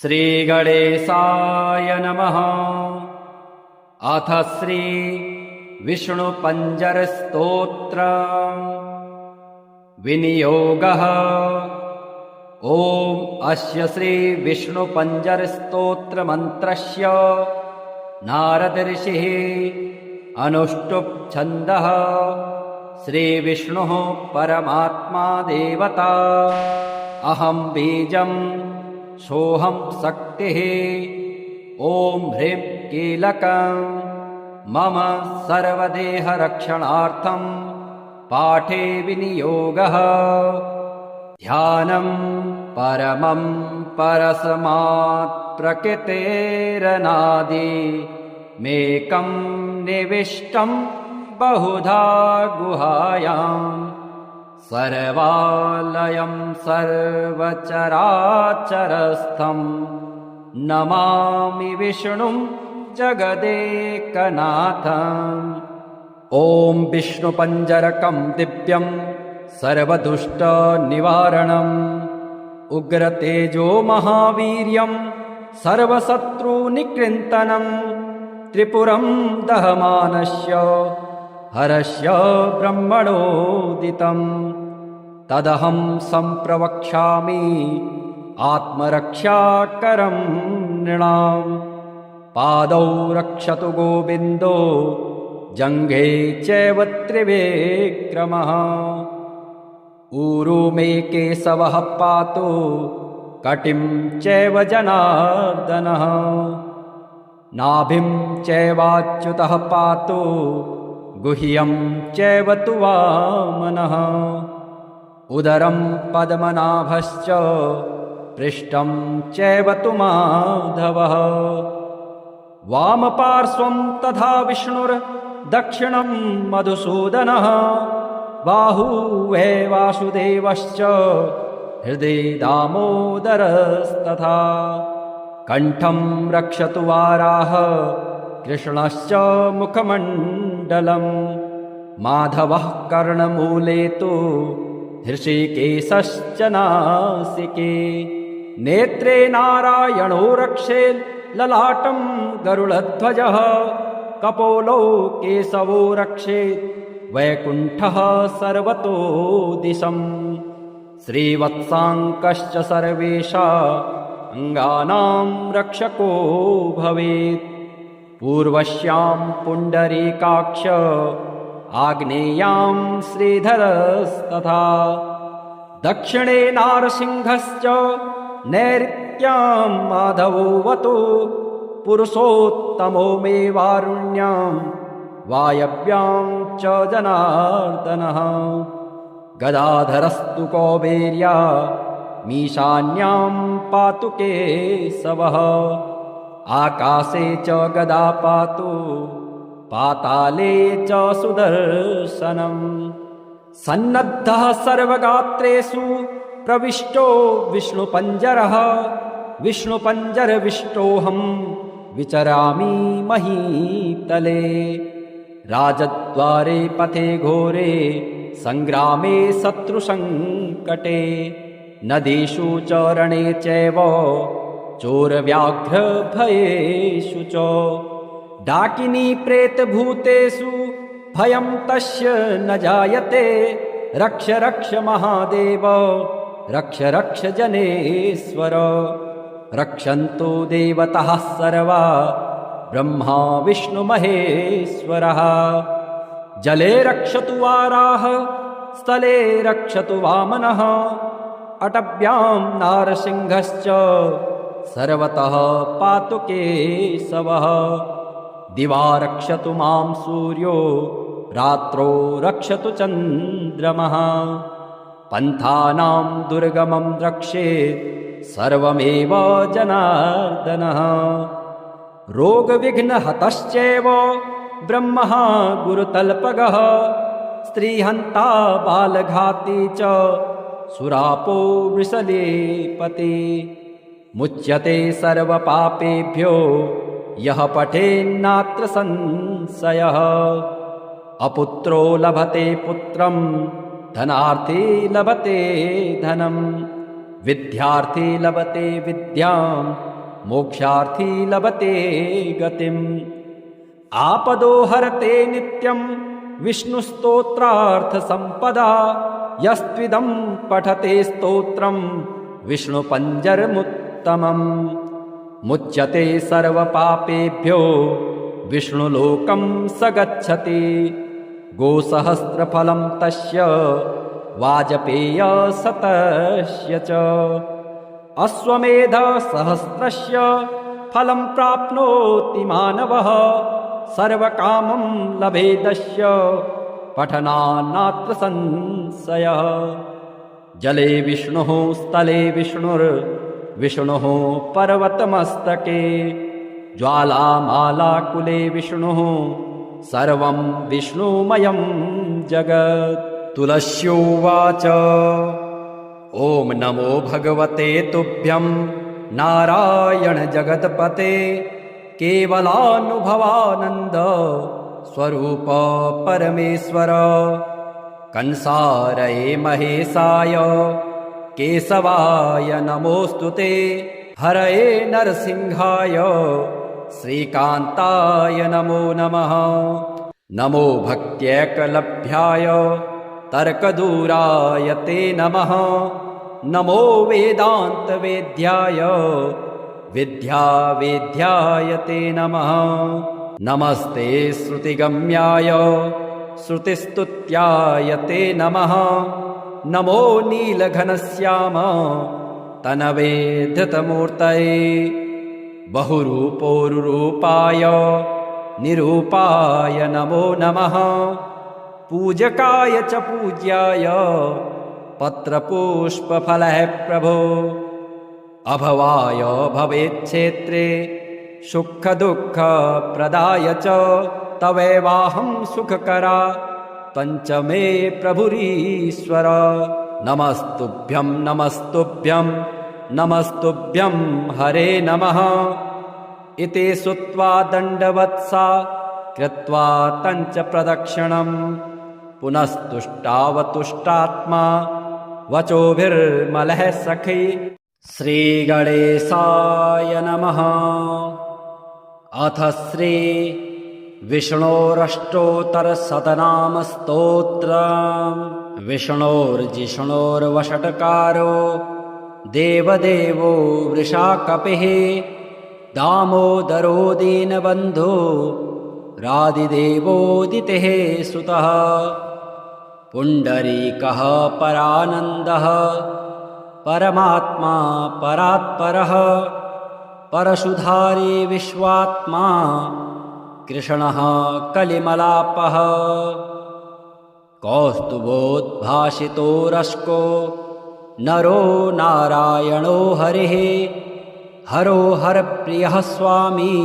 श्रीगणेशाय नमः। अथ श्री विष्णुपञ्जरस्तोत्र विनियोगः। ॐ अस्य श्री विष्णुपञ्जरस्तोत्रमन्त्रस्य नारदऋषिः अनुष्टुप् छन्दः। श्रीविष्णुः परमात्मा देवता। अहं बीजं सोऽहं शक्तिः। ॐ ह्रीं कीलकं मम सर्वदेहरक्षणार्थं पाठे विनियोगः। ध्यानं परमं परस्मात् प्रकृतेरनादि मेकं निविष्टं बहुधा गुहायाम् सर्वालयं सर्वचराचरस्थं नमामि विष्णुं जगदेकनाथम्। ॐ विष्णुपञ्जरकं दिव्यं सर्वदुष्टनिवारणम् उग्रतेजो महावीर्यं सर्वशत्रुनिकृन्तनं त्रिपुरं दहमानस्य हरस्य ब्रह्मणोदितं तदहं सम्प्रवक्ष्यामि आत्मरक्षाकरं नृणाम्। पादौ रक्षतु गोविन्दो जङ्घे चैव त्रिविक्रमः। ऊरू मे केशवः पातु कटिं चैव जनार्दनः। नाभिं चैवाच्युतः पातु गुह्यं चैव तु वामनः। उदरं पद्मनाभश्च पृष्ठं चैव तु माधवः। वामपार्श्वं तथा विष्णुर्दक्षिणं मधुसूदनः। बाहुवे वासुदेवश्च हृदि दामोदरस्तथा। कण्ठं रक्षतु वाराह कृष्णश्च मुखमण्डलम्। माधवः कर्णमूले तु हृषीकेशश्च नासिके। नेत्रे नारायणो रक्षेत् ललाटं गरुडध्वजः। कपोलौ केशवो रक्षेत् वैकुण्ठः सर्वतो दिशम्। श्रीवत्साङ्कश्च सर्वेषाङ्गानां रक्षको भवेत्। पूर्वस्यां पुण्डरीकाक्ष आग्नेयां श्रीधरस्तथा। दक्षिणे नारसिंहश्च नैऋत्यां माधवोऽवतु। पुरुषोत्तमो मे वारुण्यां वायव्यां च जनार्दनः। गदाधरस्तु कौबेर्या मीशान्यां पातु केशवः। आकाशे च गदा पातु पाताले च सुदर्शनम्। सन्नद्धः सर्वगात्रेषु प्रविष्टो विष्णुपञ्जरः। विष्णुपञ्जरविष्टोऽहं विचरामि महीतले। राजद्वारे पथे घोरे सङ्ग्रामे शत्रुसङ्कटे। नदीषु च रणे चैव चोरव्याघ्रभयेषु च। डाकिनी प्रेतभूतेषु भयं तस्य न जायते। रक्ष रक्ष महादेव रक्ष रक्ष जनेश्वर। रक्षन्तु देवताः सर्वा ब्रह्मा विष्णुमहेश्वरः। जले रक्षतु वाराह स्थले रक्षतु वामनः। अटव्यां नारसिंहश्च सर्वतः पातु केशवः। दिवा रक्षतु मां सूर्यो रात्रौ रक्षतु चन्द्रमः। पन्थानां दुर्गमं रक्षेत् सर्वमेव जनार्दनः। रोगविघ्नहतश्चैव ब्रह्मः गुरुतल्पगः। स्त्रीहन्ता बालघाती च सुरापो वृषलेपति। मुच्यते सर्वपापेभ्यो यः पठेन्नात्र संशयः। अपुत्रो लभते पुत्रं धनार्थी लभते धनम्। विद्यार्थी लभते विद्यां मोक्षार्थी लभते गतिम् आपदो हरते नित्यं विष्णुस्तोत्रार्थसम्पदा यस्त्विदं पठते स्तोत्रं विष्णुपञ्जरमुत्तमम् मुच्यते सर्वपापेभ्यो विष्णुलोकं स गच्छति गोसहस्रफलं तस्य वाजपेयशतस्य च अश्वमेधसहस्रस्य फलं प्राप्नोति मानवः सर्वकामं लभेदस्य पठनान्नात्र संशयः जले विष्णुः स्थले विष्णुर्विष्णुः पर्वतमस्तके ज्वालामालाकुले विष्णुः सर्वं विष्णुमयं जगत् तुलस्योवाच ॐ नमो भगवते तुभ्यं नारायण जगत्पते केवलानुभवानन्द स्वरूप परमेश्वर कंसारये महेशाय केशवाय नमोऽस्तुते हरये नरसिंहाय श्रीकान्ताय नमो नमः नमो भक्त्यैकलभ्याय तर्कदूराय ते नमः नमो वेदान्तवेद्याय विद्यावेद्याय ते नमः नमस्ते श्रुतिगम्याय श्रुतिस्तुत्याय ते नमः नमो नीलघनश्याम तनवे धृतमूर्तये बहुरूपोरुरूपाय निरूपाय नमो नमः पूजकाय च पूज्याय पत्रपुष्पफलः प्रभो अभवाय भवेच्छेत्रे सुखदुःखप्रदाय च तवैवाहं सुखकरा पञ्चमे प्रभुरीश्वर नमस्तुभ्यं नमस्तुभ्यं नमस्तुभ्यं हरे नमः इति श्रुत्वा दण्डवत्सा कृत्वा तञ्च प्रदक्षिणं पुनस्तुष्टावतुष्टात्मा वचोभिर्मलः सखी श्रीगणेशाय नमः अथ श्री विष्णोरष्टोत्तरशतनामस्तोत्रम् विष्णोर्जिष्णोर्वषट्कारो देवदेवो वृषाकपिः दामोदरो दीनबन्धो रादिदेवोदितेः सुतः पुण्डरीकः परानन्दः परमात्मा परात्परः परशुधारी विश्वात्मा कृष्णः कलिमलापः कौस्तुभोद्भासितो रश्को नरो नारायणो हरिः हरो हरप्रियः स्वामी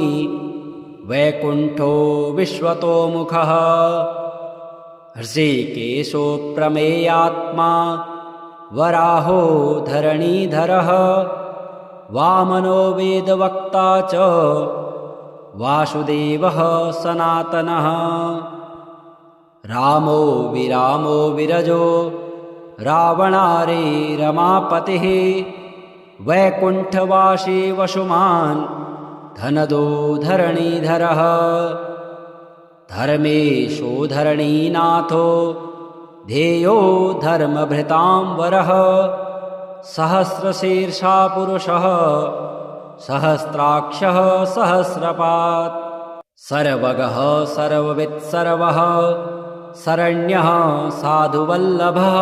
वैकुण्ठो विश्वतोमुखः हृषीकेशो प्रमेयात्मा वराहो धरणीधरः वामनो वेदवक्ता च वासुदेवः सनातनः रामो विरामो विरजो रावणारे रमापतिः वैकुण्ठवासी वसुमान् धनदो धरणीधरः धर्मेशो धरणीनाथो ध्येयो धर्मभृतां वरः सहस्रशीर्षा पुरुषः सहस्राक्षः सहस्रपात् सर्वगः सर्ववित्सर्वः शरण्यः साधुवल्लभः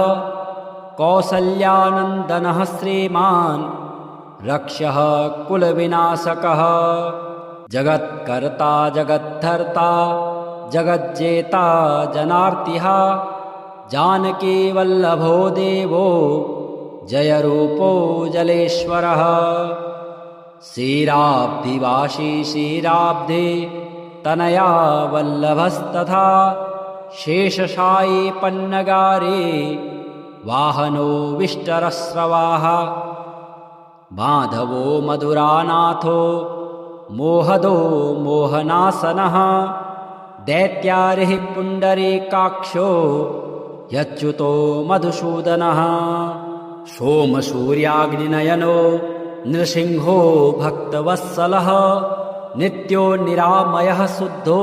कौसल्यानन्दनः श्रीमान् रक्षः कुलविनाशकः जगत्कर्ता जगद्धर्ता जगज्जेता जनार्तिः जानकीवल्लभो देवो जयरूपो जलेश्वरः क्षीराब्धिवासी क्षीराब्धे तनया वल्लभस्तथा शेषशायी पन्नगारे वाहनो विष्टरस्रवाः माधवो मधुरानाथो मोहदो मोहनासनः दैत्यारिः पुण्डरीकाक्षो यच्युतो मधुसूदनः सोमसूर्याग्निनयनो नृसिंहो भक्तवत्सलः नित्यो निरामयः शुद्धो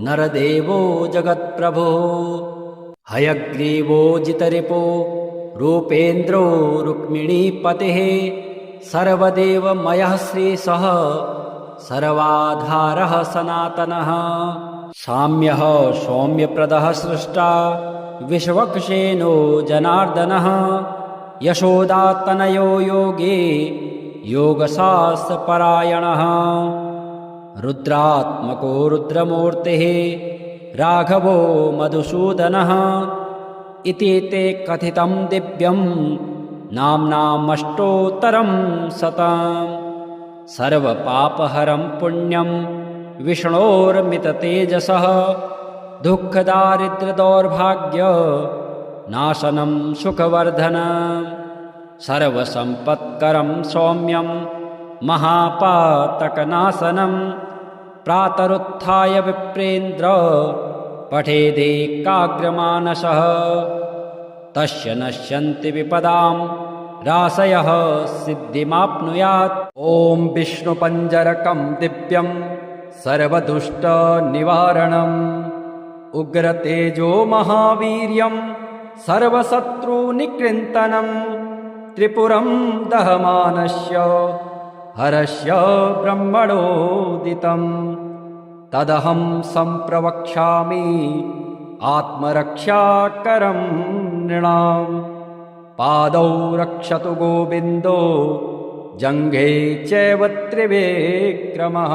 नरदेवो जगत्प्रभुः हयग्रीवो जितरिपो रूपेन्द्रो रुक्मिणीपतिः सर्वदेवमयः श्रीशः सर्वाधारः सनातनः साम्यः सौम्यप्रदः सृष्टा विश्वक्सेनो जनार्दनः यशोदातनयो योगे योगशास्त्रपरायणः रुद्रात्मको रुद्रमूर्तिः राघवो मधुसूदनः इति ते कथितं दिव्यं नाम्नामष्टोत्तरं शतम् सर्वपापहरं पुण्यं विष्णोर्मिततेजसः दुःखदारिद्र्यदौर्भाग्य नाशनं सुखवर्धनं सर्वसम्पत्करं सौम्यं महापातकनाशनं प्रातरुत्थाय विप्रेन्द्र पठेदेकाग्रमानसः तस्य नश्यन्ति विपदां राशयः सिद्धिमाप्नुयात्। ॐ विष्णुपञ्जरकं दिव्यं सर्वदुष्टनिवारणम् उग्रतेजो महावीर्यं सर्वशत्रुनिकृन्तनं त्रिपुरं दहमानस्य हरस्य ब्रह्मणोदितं तदहं सम्प्रवक्ष्यामि आत्मरक्षाकरं नृणाम् पादौ रक्षतु गोविन्दो जङ्घे चैव त्रिविक्रमः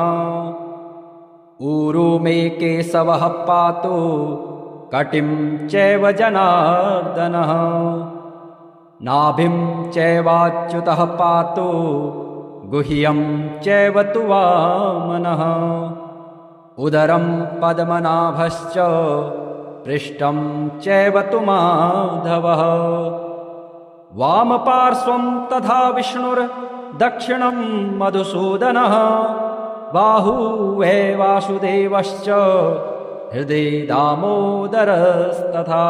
ऊरू मे केशवः पातु कटिं चैव जनार्दनः नाभिं चैवाच्युतः पातु गुह्यं चैव तु वामनः उदरं पद्मनाभश्च पृष्ठं चैव तु माधवः वामपार्श्वं तथा विष्णुर्दक्षिणं मधुसूदनः बाहुवे वासुदेवश्च हृदि दामोदरस्तथा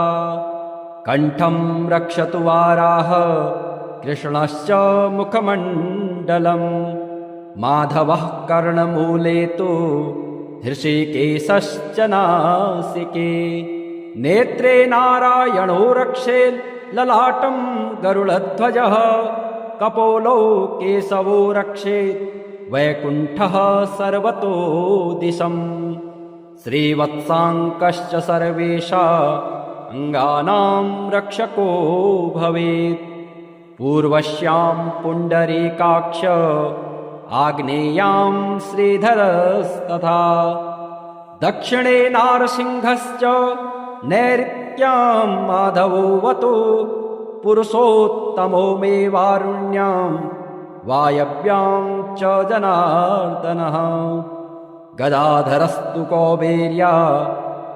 कण्ठं रक्षतु वाराह कृष्णश्च मुखमण्डलं माधवः कर्णमूले तु हृषिकेशश्च नासिके नेत्रे नारायणो रक्षेत् ललाटं गरुडध्वजः कपोलो केशवो रक्षेत् वैकुण्ठः सर्वतो दिशम् श्रीवत्साङ्कश्च सर्वेषा अङ्गानां रक्षको भवेत् पूर्वस्यां पुण्डरीकाक्ष आग्नेयां श्रीधरस्तथा दक्षिणे नारसिंहश्च नैऋत्यां माधवोऽवतु पुरुषोत्तमो मे वारुण्यां वायव्यां च जनार्दनः गदाधरस्तु कौबेर्या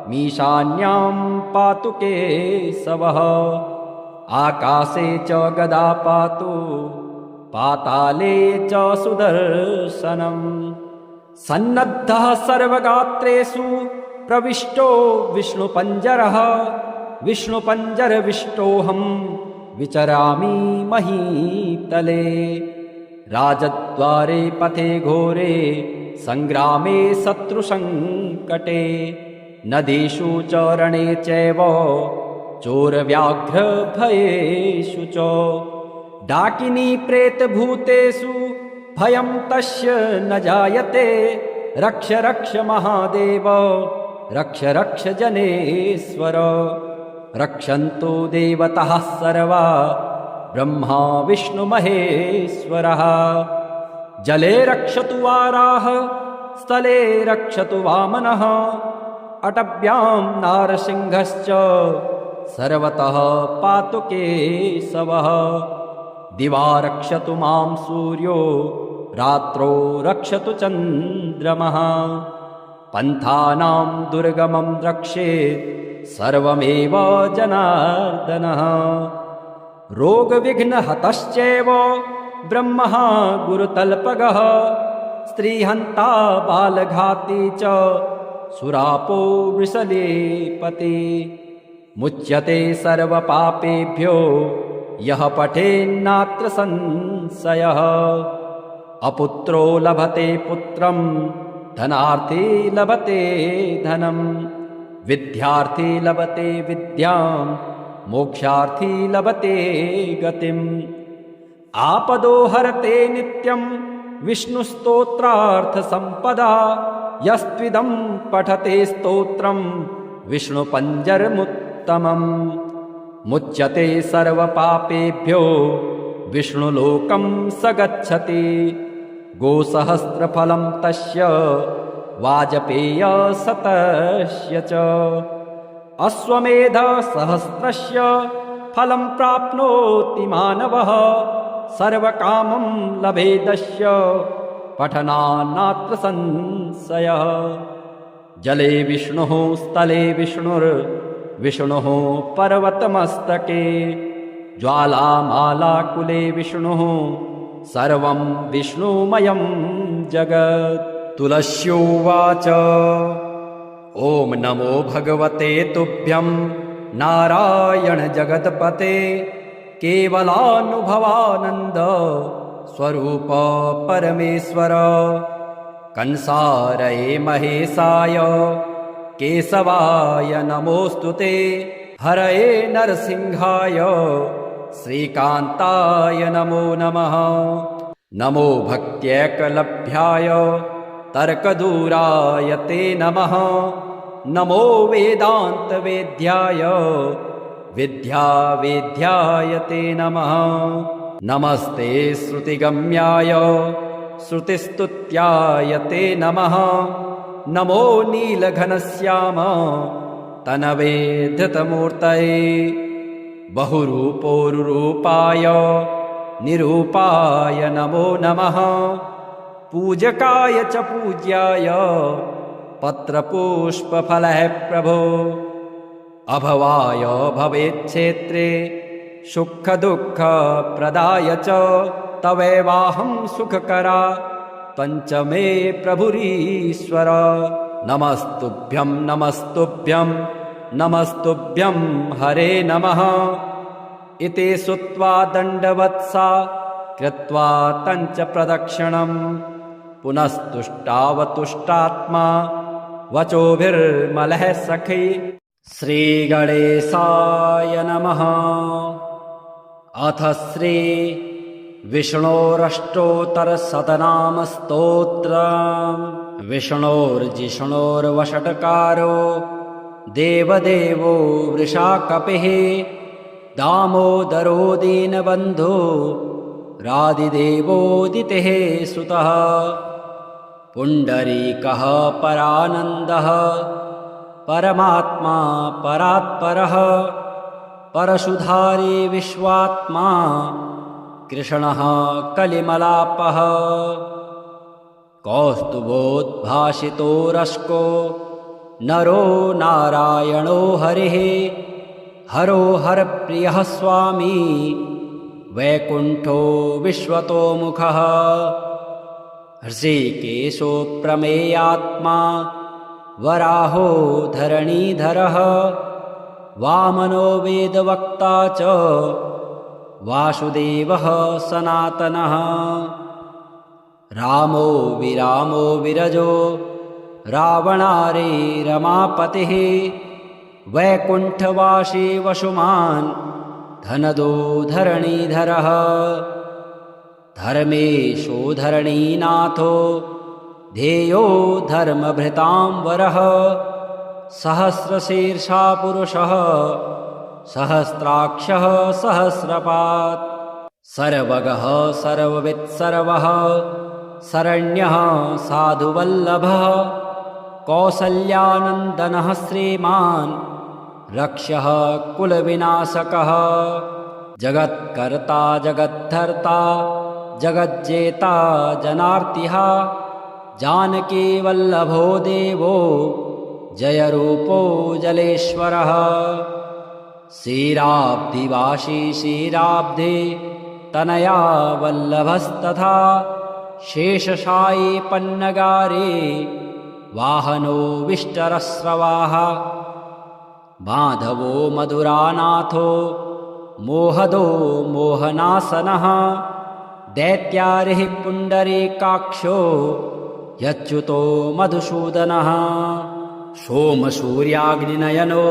मीशान्यां पातु केशवः आकाशे च गदा पातु पाताले च सुदर्शनम् सन्नद्धः सर्वगात्रेषु प्रविष्टो विष्णुपञ्जरः विष्णुपञ्जरविष्टोऽहं विचरामि महीतले राजद्वारे पथे घोरे संग्रामे शत्रुसङ्कटे नदीषु च रणे चैव चोरव्याघ्रभयेषु च डाकिनी प्रेतभूतेषु भयं तस्य न जायते रक्ष रक्ष महादेव रक्ष रक्ष जनेश्वर रक्षन्तु देवताः सर्वा ब्रह्मा विष्णुमहेश्वरः जले रक्षतु वाराह स्थले रक्षतु वामनः अटव्यां नारसिंहश्च सर्वतः पातु केशवः दिवा रक्षतु मां सूर्यो रात्रो रक्षतु चन्द्रमः पन्थानां दुर्गमं रक्षेत् सर्वमेव जनार्दनः रोगविघ्नहतश्चैव ब्रह्मः गुरुतल्पगः स्त्रीहन्ता बालघाती च सुरापो वृषलेपति मुच्यते सर्वपापेभ्यो यः पठेन्नात्र संशयः। अपुत्रो लभते पुत्रं धनार्थी लभते धनं, विद्यार्थी लभते विद्यां मोक्षार्थी लभते गतिम्। आपदो हरते नित्यं विष्णुस्तोत्रार्थसम्पदा, यस्त्विदं पठते स्तोत्रं विष्णुपञ्जरमुत्तमम्। मुच्यते सर्वपापेभ्यो विष्णुलोकं स गच्छति, गोसहस्रफलं तस्य वाजपेयशतस्य च। अश्वमेधसहस्रस्य फलं प्राप्नोति मानवः, सर्वकामं लभेदस्य पठनान्नात्र संशयः। जले विष्णुः स्थले विष्णुर्विष्णुः पर्वतमस्तके, ज्वालामालाकुले विष्णुः सर्वं विष्णुमयं जगत्। तुलस्योवाच ॐ नमो भगवते तुभ्यं नारायण जगत्पते, केवलानुभवानन्द स्वरूप परमेश्वर। कंसारये महेशाय केशवाय नमोऽस्तुते, हरये नरसिंहाय श्रीकान्ताय नमो नमः। नमो भक्त्यैकलभ्याय तर्कदूराय ते नमः, नमो वेदान्तवेद्याय विद्यावेद्याय ते नमः। नमस्ते श्रुतिगम्याय श्रुतिस्तुत्याय ते नमः, नमो नीलघनश्याम तनवे धृतमूर्तये। बहुरूपोरुरूपाय निरूपाय नमो नमः, पूजकाय च पूज्याय पत्रपुष्पफलः प्रभो। अभवाय भवेच्छेत्रे सुखदुःखप्रदाय च, तवैवाहं सुखकरा पञ्चमे प्रभुरीश्वर। नमस्तुभ्यं नमस्तुभ्यं नमस्तुभ्यं हरे नमः। इति श्रुत्वा दण्डवत्सा कृत्वा तञ्च प्रदक्षिणम्, पुनस्तुष्टावतुष्टात्मा वचोभिर्मलः सखी। श्रीगणेशाय नमः। अथ श्री विष्णोरष्टोत्तरशतनामस्तोत्रम्। विष्णोर्जिष्णोर्वषट्कारो देवदेवो वृषाकपिः, दामोदरो दीनबन्धो रादिदेवोदितेः सुतः। पुण्डरीकः परानन्दः परमात्मा परात्परः, परशुधारी विश्वात्मा कृष्णः कलिमलापः। कौस्तुभोद्भासितो रश्को नरो नारायणो हरिः, हरो हरप्रियः स्वामी वैकुण्ठो विश्वतोमुखः। हृषीकेशो प्रमेयात्मा वराहो धरणीधरः, वामनो वेदवक्ता च वासुदेवः सनातनः। रामो विरामो विरजो रावणारे रमापतिः, वैकुण्ठवासी वसुमान् धनदो धरणीधरः। धर्मेशो धरणीनाथो ध्येयो धर्मभृतां वरः, सहस्रशीर्षा पुरुषः सहस्राक्षः सहस्रपात्। सर्वगः सर्ववित् सर्वः शरण्यः साधुवल्लभः, कौसल्यानन्दनः श्रीमान् रक्षः कुलविनाशकः। जगत्कर्ता जगद्धर्ता जगज्जेता जनार्तिः, जानकीवल्लभो देवो जयरूपो जलेश्वरः। क्षीराब्धिवासी क्षीराब्धे तनया वल्लभस्तथा, शेषशायी पन्नगारे वाहनो विष्टरस्रवाः। माधवो मधुरानाथो मोहदो मोहनासनः दैत्यारिः पुण्डरीकाक्षो यच्युतो मधुसूदनः सोमसूर्याग्निनयनो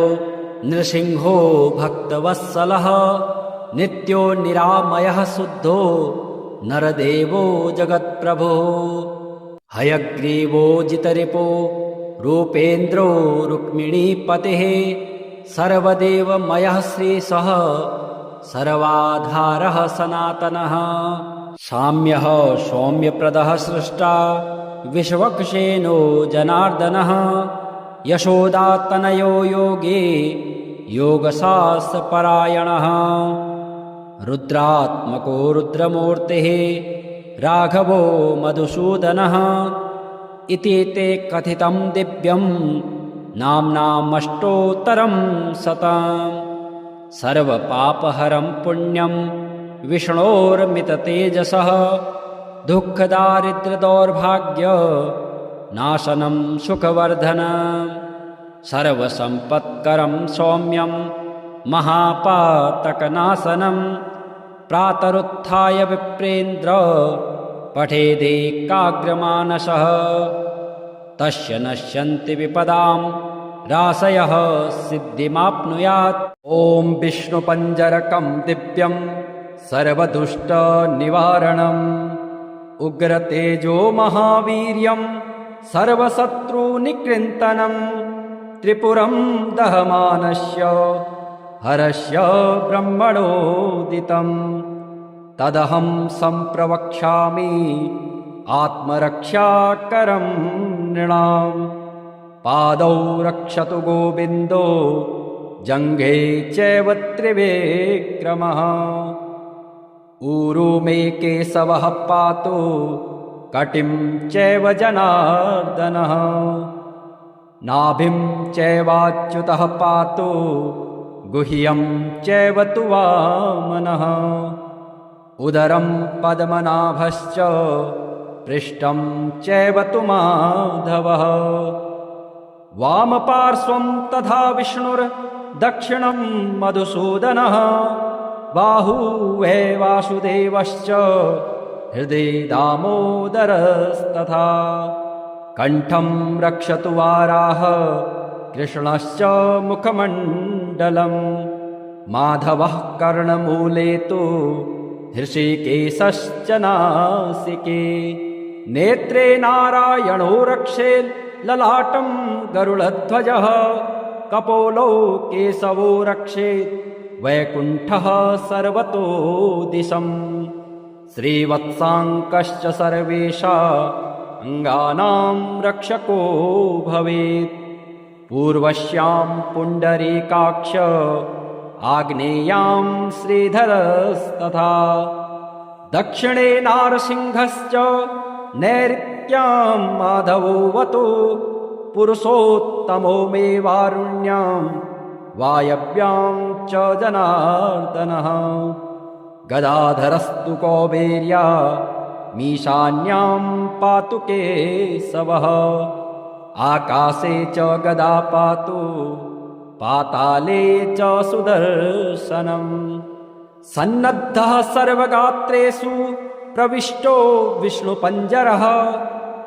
नृसिंहो भक्तवत्सलः नित्यो निरामयः शुद्धो नरदेवो जगत्प्रभुः हयग्रीवो जितरिपो रूपेन्द्रो रुक्मिणीपतिः सर्वदेवमयः श्रीशः सर्वाधारः सनातनः साम्यः सौम्यप्रदः सृष्टा विश्वक्सेनो जनार्दनः यशोदातनयो योगे योगशास्त्रपरायणः रुद्रात्मको रुद्रमूर्तिः राघवो मधुसूदनः इति ते कथितं दिव्यं नाम्नामष्टोत्तरं शतम् सर्वपापहरं पुण्यं विष्णोर्मिततेजसः दुःखदारिद्र्यदौर्भाग्य नाशनं सुखवर्धनं सर्वसम्पत्करं सौम्यं महापातकनाशनं प्रातरुत्थाय विप्रेन्द्र पठेदेकाग्रमानसः तस्य नश्यन्ति विपदां राशयः सिद्धिमाप्नुयात् ॐ विष्णुपञ्जरकं दिव्यं सर्वदुष्टनिवारणम् उग्रतेजो महावीर्यं सर्वशत्रुनिकृन्तनं त्रिपुरं दहमानस्य हरस्य ब्रह्मणोदितं तदहं सम्प्रवक्ष्यामि आत्मरक्षाकरं नृणाम् पादौ रक्षतु गोविन्दो जङ्घे चैव त्रिविक्रमः ऊरू मे केशवः पातु कटिं चैव जनार्दनः नाभिं चैवाच्युतः पातु गुह्यं चैव तु वामनः उदरं पद्मनाभश्च पृष्ठं चैव तु माधवः वामपार्श्वं तथा विष्णुर्दक्षिणं मधुसूदनः बाहुवे वासुदेवश्च हृदि दामोदरस्तथा कण्ठं रक्षतु वाराह कृष्णश्च मुखमण्डलं माधवः कर्णमूले तु हृषिकेशश्च नासिके नेत्रे नारायणो रक्षेत् ललाटं गरुडध्वजः कपोलौ केशवो रक्षेत् वैकुण्ठः सर्वतो दिशं श्रीवत्साङ्कश्च सर्वेषां अङ्गानां रक्षको भवेत् पूर्वस्यां पुण्डरीकाक्ष आग्नेयां श्रीधरस्तथा दक्षिणे नारसिंहश्च नैऋत्यां माधवोऽवतु पुरुषोत्तमो मे वारुण्यां वायव्यां च जनार्दनः गदाधरस्तु कौबेर्या मीशान्यां पातु केशवः आकाशे च गदा पातु पाताले च सुदर्शनम् सन्नद्धः सर्वगात्रेषु प्रविष्टो विष्णुपञ्जरः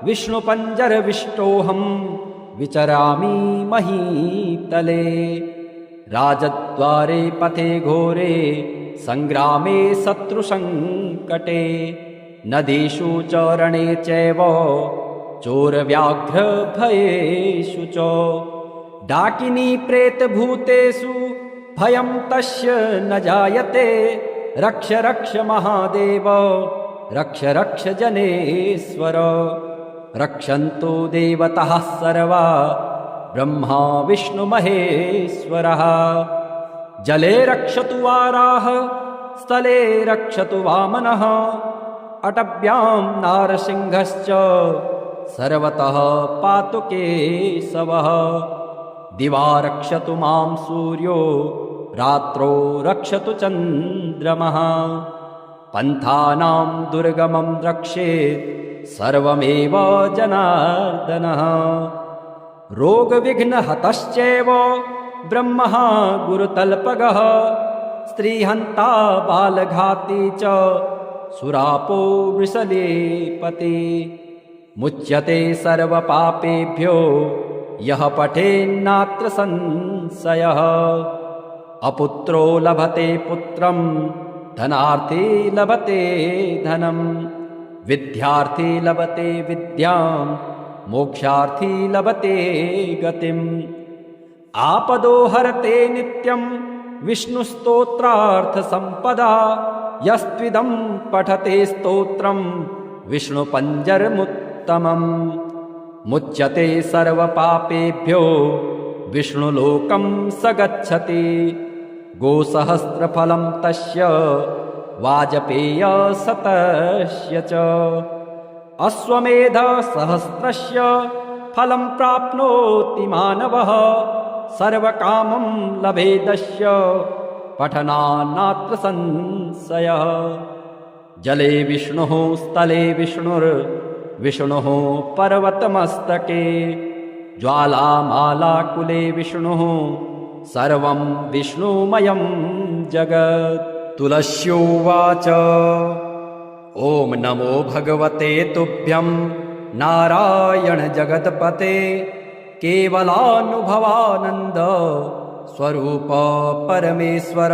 विष्णुपञ्जरविष्टोऽहं विचरामि महीतले राजद्वारे पथे घोरे सङ्ग्रामे शत्रुसङ्कटे नदीषु च रणे चैव चोरव्याघ्रभयेषु च डाकिनी प्रेतभूतेषु भयं तस्य न जायते रक्ष रक्ष महादेव रक्ष रक्ष जनेश्वर रक्षन्तु देवताः सर्वा ब्रह्मा विष्णुमहेश्वरः जले रक्षतु वाराह स्थले रक्षतु वामनः अटव्यां नारसिंहश्च सर्वतः पातु केशवः दिवा रक्षतु मां सूर्यो रात्रौ रक्षतु चन्द्रमः पन्थानां दुर्गमं रक्षेत् सर्वमेव जनार्दनः रोगविघ्नहतश्चैव ब्रह्मः गुरुतल्पगः स्त्रीहन्ता बालघाती च सुरापो वृषलेपति। मुच्यते सर्वपापेभ्यो यः पठेन्नात्र संशयः। अपुत्रो लभते पुत्रं धनार्थी लभते धनं। विद्यार्थी लभते विद्यां मोक्षार्थी लभते गतिम्। आपदो हरते नित्यं विष्णुस्तोत्रार्थसम्पदा। यस्त्विदं पठते स्तोत्रं विष्णुपञ्जरमुत्तमम्। मुच्यते सर्वपापेभ्यो विष्णुलोकं स गच्छति। गोसहस्रफलं तस्य वाजपेयशतस्य च। अश्वमेधसहस्रस्य फलं प्राप्नोति मानवः। सर्वकामं लभेदस्य पठनान्नात्र संशयः। जले विष्णुः स्थले विष्णुर्विष्णुः पर्वतमस्तके। ज्वालामालाकुले विष्णुः सर्वं विष्णुमयं जगत्। तुलस्योवाच ॐ नमो भगवते तुभ्यं नारायण जगत्पते। केवलानुभवानन्द स्वरूप परमेश्वर।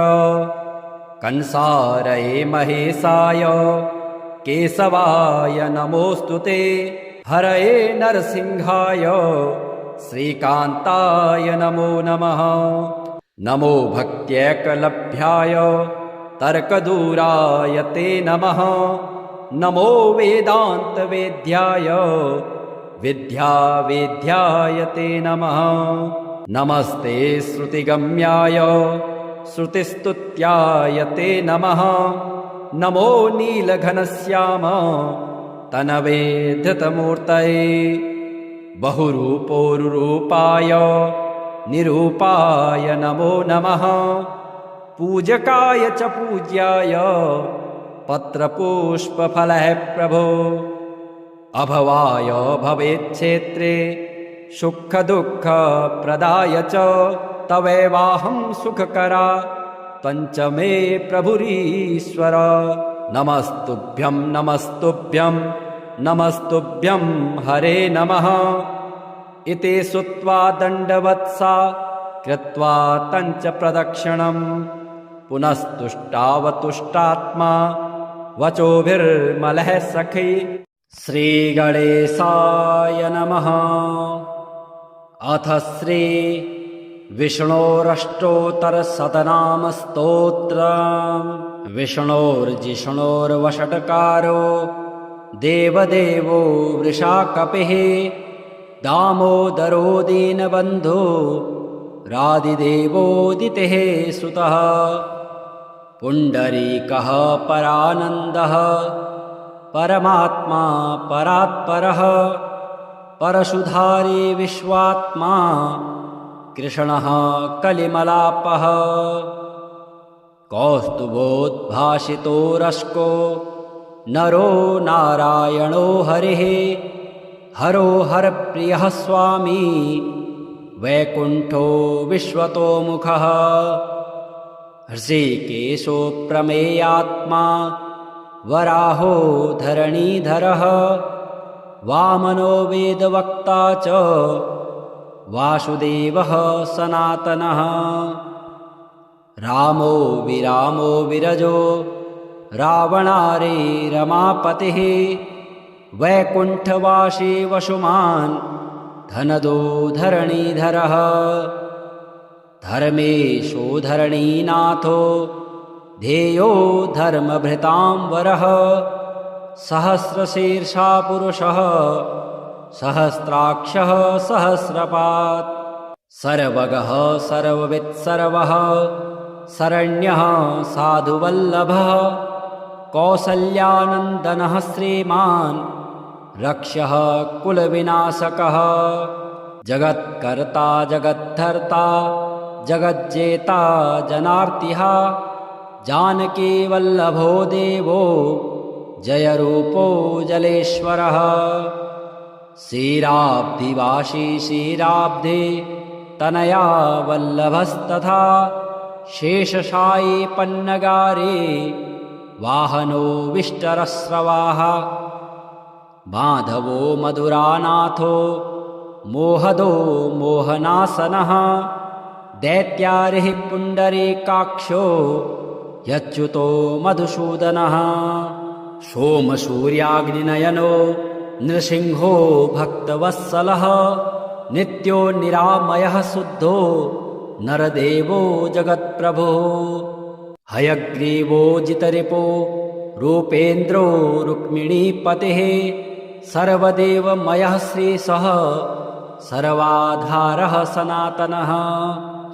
कंसारये महेशाय केशवाय नमोऽस्तुते। हरये नरसिंहाय श्रीकान्ताय नमो नमः। नमो भक्त्यैकलभ्याय तर्कदूराय ते नमः। नमो वेदान्तवेद्याय विद्यावेद्याय ते नमः। नमस्ते श्रुतिगम्याय श्रुतिस्तुत्याय ते नमः। नमो नीलघनश्याम तनवे धृतमूर्तये। बहुरूपोरुरूपाय निरूपाय नमो नमः। पूजकाय च पूज्याय पत्रपुष्पफलः प्रभो। अभवाय भवेच्छेत्रे सुखदुःखप्रदाय च। तवैवाहं सुखकरा पञ्चमे प्रभुरीश्वर। नमस्तुभ्यं नमस्तुभ्यं नमस्तुभ्यं हरे नमः। इति श्रुत्वा दण्डवत्सा कृत्वा तञ्च प्रदक्षिणम्। पुनस्तुष्टावतुष्टात्मा वचोभिर्मलः सखी। श्रीगणेशाय नमः। अथ श्री विष्णोरष्टोत्तरशतनामस्तोत्रम्। विष्णोर्जिष्णोर्वषट्कारो देवदेवो वृषाकपिः। दामोदरो दीनबन्धो रादिदेवोदितेः सुतः। पुण्डरीकः परानन्दः परमात्मा परात्परः। परशुधारी विश्वात्मा कृष्णः कलिमलापः। कौस्तुभोद्भासितो रश्को नरो नारायणो हरिः। हरो हरप्रियः स्वामी वैकुण्ठो विश्वतोमुखः। हृषीकेशो प्रमेयात्मा वराहो धरणीधरः। वामनो वेदवक्ता च वासुदेवः सनातनः। रामो विरामो विरजो रावणारे रमापतिः। वैकुण्ठवासी वसुमान् धनदो धरणीधरः। धर्मेशो धरणीनाथो ध्येयो धर्मभृतांवरः। सहस्रशीर्षा पुरुषः सहस्राक्षः सहस्रपात्। सर्वगः सर्ववित्सर्वः शरण्यः साधुवल्लभः। कौसल्यानन्दनः श्रीमान् रक्षः कुलविनाशकः। जगत्कर्ता जगद्धर्ता जगज्जेता जनार्तिः। जानकीवल्लभो देवो जयरूपो जलेश्वरः। क्षीराब्धिवासी क्षीराब्धे तनया वल्लभस्तथा। शेषशायी पन्नगारे वाहनो विष्टरस्रवाः माधवो मधुरानाथो मोहदो मोहनासनः दैत्यारिः पुण्डरीकाक्षो यच्युतो मधुसूदनः सोमसूर्याग्निनयनो नृसिंहो भक्तवत्सलः नित्यो निरामयः शुद्धो नरदेवो जगत्प्रभुः हयग्रीवो जितरिपो रूपेन्द्रो रुक्मिणीपतिः सर्वदेवमयः श्रीशः सर्वाधारः सनातनः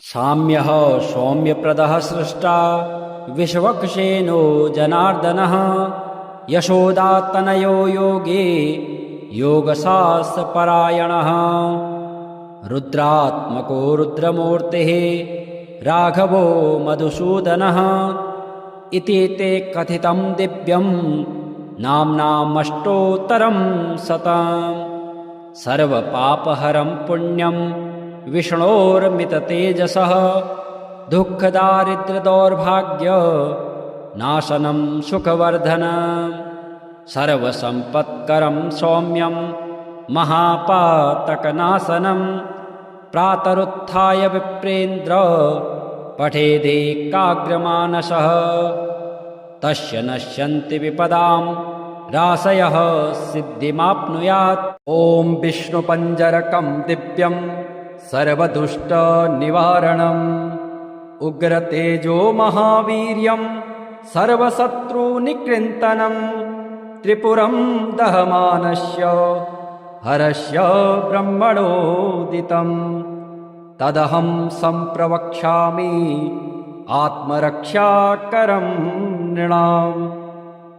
साम्यः सौम्यप्रदः सृष्टा विश्वक्सेनो जनार्दनः यशोदातनयो योगे योगशास्त्रपरायणः रुद्रात्मको रुद्रमूर्तिः राघवो मधुसूदनः इति ते कथितं दिव्यं नाम्नामष्टोत्तरं शतम् सर्वपापहरं पुण्यं विष्णोर्मिततेजसः दुःखदारिद्र्यदौर्भाग्य नाशनं सुखवर्धनं सर्वसम्पत्करं सौम्यं महापातकनाशनं प्रातरुत्थाय विप्रेन्द्र पठेदेकाग्रमानसः तस्य नश्यन्ति विपदां राशयः सिद्धिमाप्नुयात् ॐ विष्णुपञ्जरकं दिव्यं सर्वदुष्टनिवारणम् उग्रतेजो महावीर्यं सर्वशत्रुनिकृन्तनं त्रिपुरं दहमानस्य हरस्य ब्रह्मणोदितं तदहं सम्प्रवक्ष्यामि आत्मरक्षाकरं नृणाम्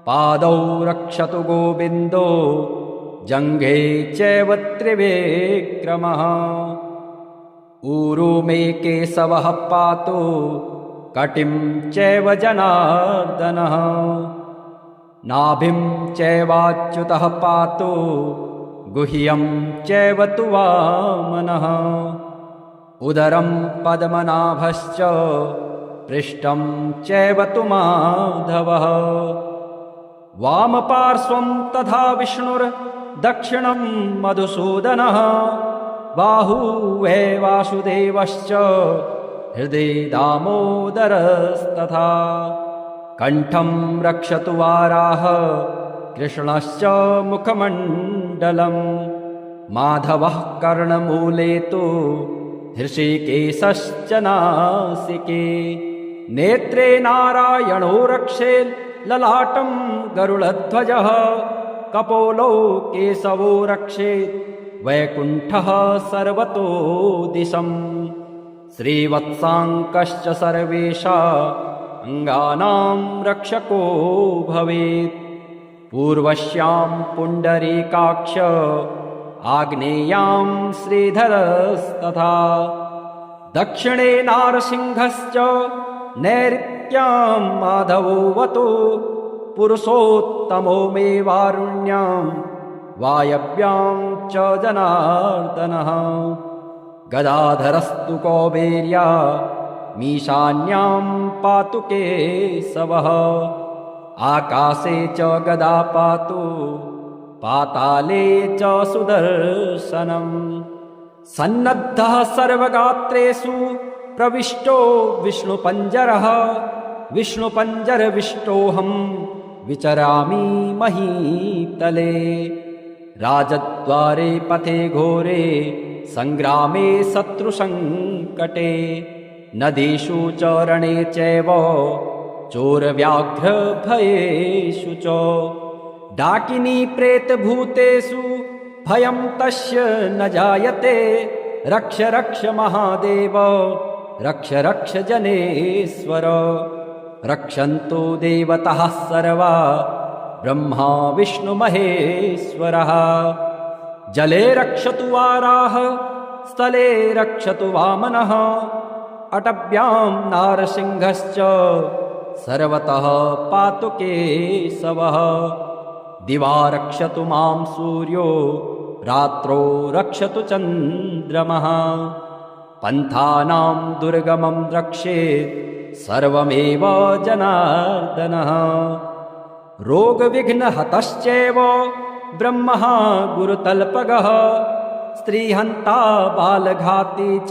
पादौ रक्षतु गोविन्दो जङ्घे चैव त्रिविक्रमः ऊरू मे केशवः पातु कटिं चैव जनार्दनः नाभिं चैवाच्युतः पातु गुह्यं चैव तु वामनः उदरं पद्मनाभश्च पृष्ठं चैव तु माधवः वामपार्श्वं तथा विष्णुर्दक्षिणं मधुसूदनः बाहुवे वासुदेवश्च हृदि दामोदरस्तथा कण्ठं रक्षतु वाराह कृष्णश्च मुखमण्डलं माधवः कर्णमूले तु हृषीकेशश्च नासिके नेत्रे नारायणो रक्षेत् ललाटं गरुडध्वजः कपोलौ केशवो रक्षेत् वैकुण्ठः सर्वतो दिशम् श्रीवत्साङ्कश्च सर्वेषाङ्गानां रक्षको भवेत् पूर्वस्यां पुण्डरीकाक्ष आग्नेयां श्रीधरस्तथा दक्षिणे नारसिंहश्च नैऋत्यां माधवोऽवतु पुरुषोत्तमो मे वारुण्यां वायव्यां च जनार्दनः गदाधरस्तु कौबेर्या मीशान्यां पातु केशवः आकाशे च गदा पातु पाताले च सुदर्शनम् सन्नद्धः सर्वगात्रेषु प्रविष्टो विष्णुपञ्जरः विष्णुपञ्जरविष्टोऽहं विचरामि महीतले राजद्वारे पथे घोरे सङ्ग्रामे शत्रुसङ्कटे नदीषु च रणे चैव चोरव्याघ्रभयेषु च डाकिनी प्रेतभूतेषु भयं तस्य न जायते रक्ष रक्ष महादेव रक्ष रक्ष जनेश्वर रक्षन्तु देवताः सर्वा ब्रह्मा विष्णुमहेश्वरः जले रक्षतु वाराह स्थले रक्षतु वामनः अटव्यां नारसिंहश्च सर्वतः पातु केशवः दिवा रक्षतु मां सूर्यो रात्रौ रक्षतु चन्द्रमः पन्थानां दुर्गमं रक्षेत् सर्वमेव जनार्दनः। रोगविघ्नहतश्चैव ब्रह्मः गुरुतल्पगः, स्त्रीहन्ता बालघाती च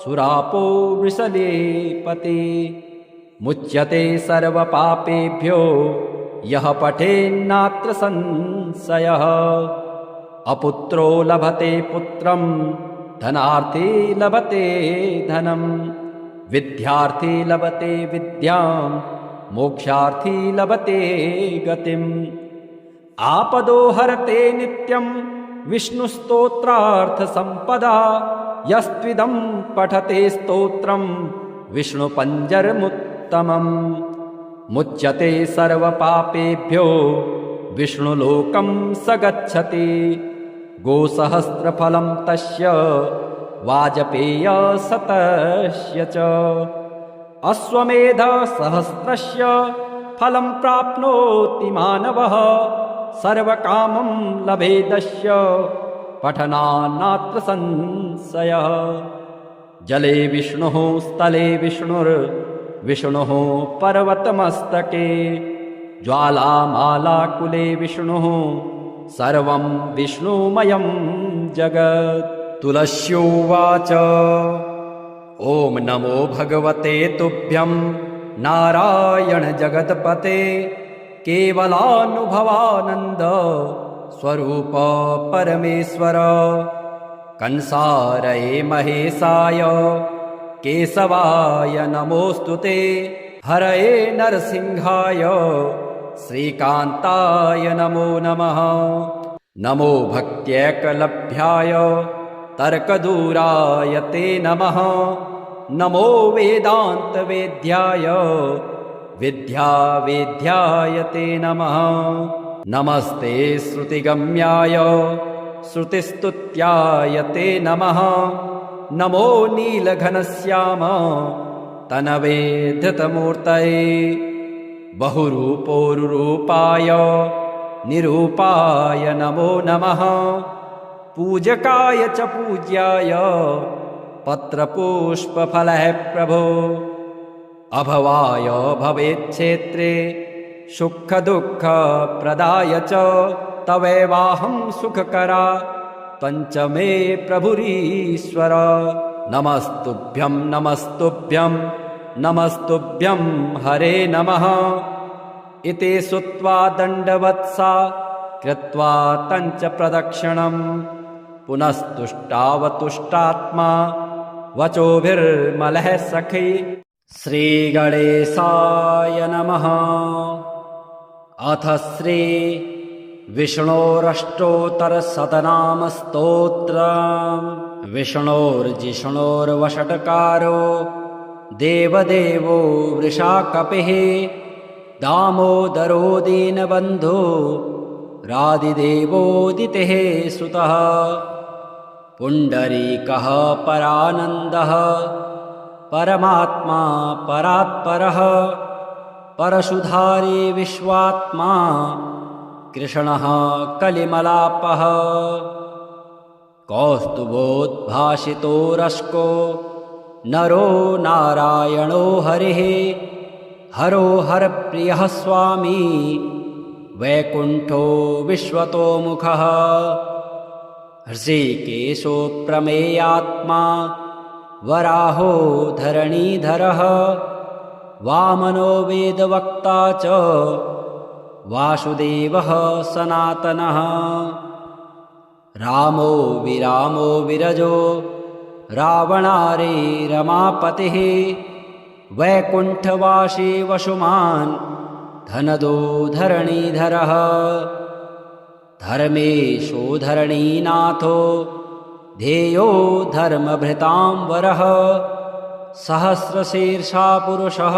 सुरापो वृषलेपति। मुच्यते सर्वपापेभ्यो यः पठेन्नात्र संशयः। अपुत्रो लभते पुत्रं, धनार्थी लभते धनं, विद्यार्थी लभते विद्यां, मोक्षार्थी लभते गतिम्। आपदो हरते नित्यं विष्णुस्तोत्रार्थसम्पदा, यस्त्विदं पठते स्तोत्रं विष्णुपञ्जरमुत्तमम्। मुच्यते सर्वपापेभ्यो विष्णुलोकं स गच्छति, गोसहस्रफलं तस्य वाजपेयशतस्य च। अश्वमेधसहस्रस्य फलं प्राप्नोति मानवः, सर्वकामं लभेदस्य पठनान्नात्र संशयः। जले विष्णुः स्थले विष्णुर्विष्णुः पर्वतमस्तके, ज्वालामालाकुले विष्णुः सर्वं विष्णुमयं जगत्। तुलस्योवाच ॐ नमो भगवते तुभ्यं नारायण जगत्पते, केवलानुभवानन्द स्वरूप परमेश्वर। कंसारये महेशाय केशवाय नमोऽस्तुते, हरये नरसिंहाय श्रीकान्ताय नमो नमः। नमो भक्त्यैकलभ्याय तर्कदूराय ते नमः, नमो वेदान्तवेद्याय विद्यावेद्याय ते नमः। नमस्ते श्रुतिगम्याय श्रुतिस्तुत्याय ते नमः, नमो नीलघनश्याम तनवे धृतमूर्तये। बहुरूपोरुरूपाय निरूपाय नमो नमः, पूजकाय च पूज्याय पत्रपुष्पफलः प्रभो। अभवाय भवेच्छेत्रे सुखदुःखप्रदाय च, तवैवाहं सुखकरा पञ्चमे प्रभुरीश्वर। नमस्तुभ्यं नमस्तुभ्यं नमस्तुभ्यं हरे नमः। इति श्रुत्वा दण्डवत्सा कृत्वा तञ्च प्रदक्षिणं, पुनस्तुष्टावतुष्टात्मा वचोभिर्मलः सखी। श्रीगणेशाय नमः। अथ श्री विष्णोरष्टोत्तरशतनामस्तोत्रम्। विष्णोर्जिष्णोर्वषट्कारो देवदेवो वृषाकपिः, दामोदरो दीनबन्धो रादिदेवोदितेः सुतः। पुण्डरीकः परानन्दः परमात्मा परात्परः, परशुधारी विश्वात्मा कृष्णः कलिमलापः। कौस्तुभोद्भासितो रश्को नरो नारायणो हरिः, हरो हरप्रियः स्वामी वैकुण्ठो विश्वतोमुखः। हृषीकेशो प्रमेयात्मा वराहो धरणीधरः, वामनो वेदवक्ता च वासुदेवः सनातनः। रामो विरामो विरजो रावणारे रमापतिः, वैकुण्ठवासी वसुमान् धनदो धरणीधरः। धर्मेशो धरणीनाथो ध्येयो धर्मभृतां वरः, सहस्रशीर्षा पुरुषः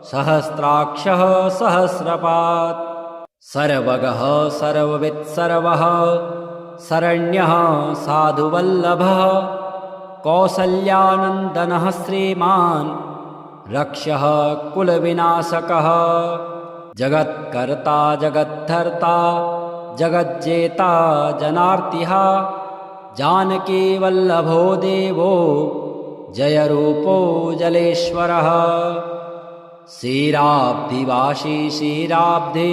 सहस्राक्षः सहस्रपात्। सर्वगः सर्ववित्सर्वः शरण्यः साधुवल्लभः, कौसल्यानन्दनः श्रीमान् रक्षः कुलविनाशकः। जगत्कर्ता जगद्धर्ता जगज्जेता जनार्तिः, जानकीवल्लभो देवो जयरूपो जलेश्वरः क्षीराब्धिवासी क्षीराब्धे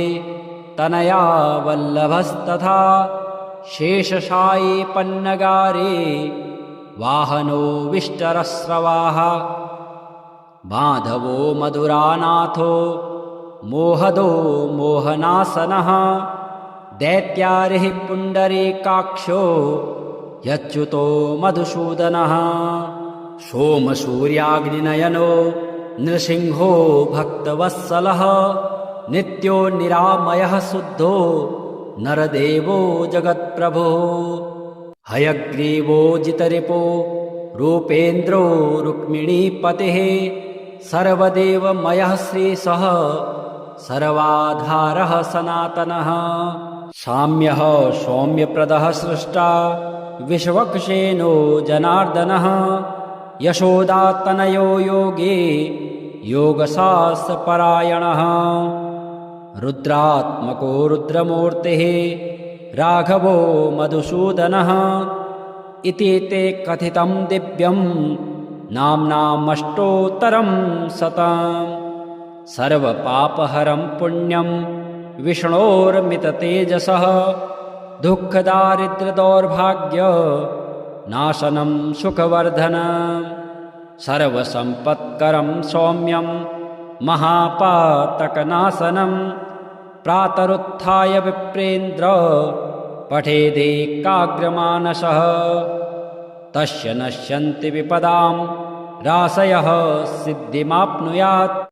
तनया वल्लभस्तथा शेषशायी पन्नगारे वाहनो विष्टरस्रवाः माधवो मधुरानाथो मोहदो मोहनासनः दैत्यारिः पुण्डरीकाक्षो यच्युतो मधुसूदनः सोमसूर्याग्निनयनो नृसिंहो भक्तवत्सलः नित्यो निरामयः शुद्धो नरदेवो जगत्प्रभुः हयग्रीवो जितरिपो रूपेन्द्रो रुक्मिणीपतिः सर्वदेवमयः श्रीशः सर्वाधारः सनातनः साम्यः सौम्यप्रदः सृष्टा विश्वक्सेनो जनार्दनः यशोदातनयो योगे योगशास्त्रपरायणः रुद्रात्मको रुद्रमूर्तिः राघवो मधुसूदनः इति ते कथितं दिव्यं नाम्नामष्टोत्तरं शतम् सर्वपापहरं पुण्यं विष्णोर्मिततेजसः दुःखदारिद्र्यदौर्भाग्य नाशनं सुखवर्धनं सर्वसम्पत्करं सौम्यं महापातकनाशनं प्रातरुत्थाय विप्रेन्द्र पठेदेकाग्रमानसः तस्य नश्यन्ति विपदां राशयः सिद्धिमाप्नुयात्।